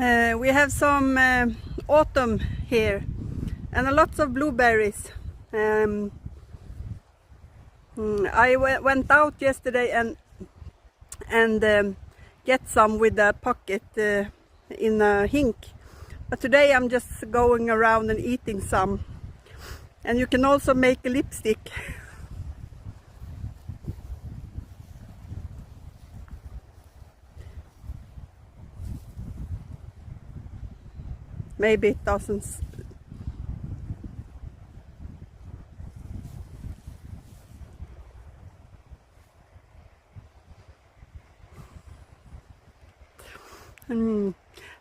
We have some autumn here and lots of blueberries. I went out yesterday and get some with a pocket in a hink, but today I'm just going around and eating some. And you can also make a lipstick. Maybe it doesn't.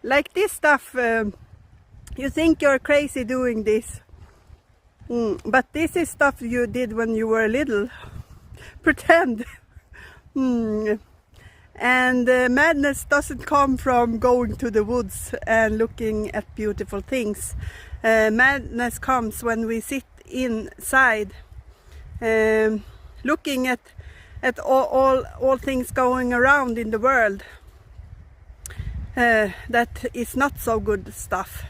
Like this stuff, you think you're crazy doing this. But this is stuff you did when you were little. Pretend. And madness doesn't come from going to the woods and looking at beautiful things. Madness comes when we sit inside, looking at all things going around in the world. That is not so good stuff.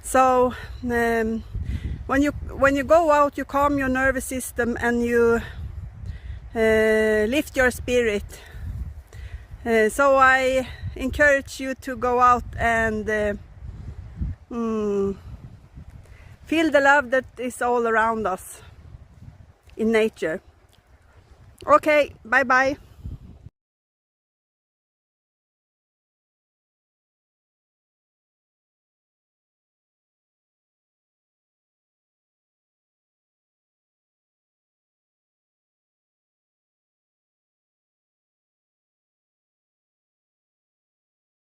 So when you go out, you calm your nervous system and you lift your spirit. So I encourage you to go out and feel the love that is all around us in nature. Okay, bye bye.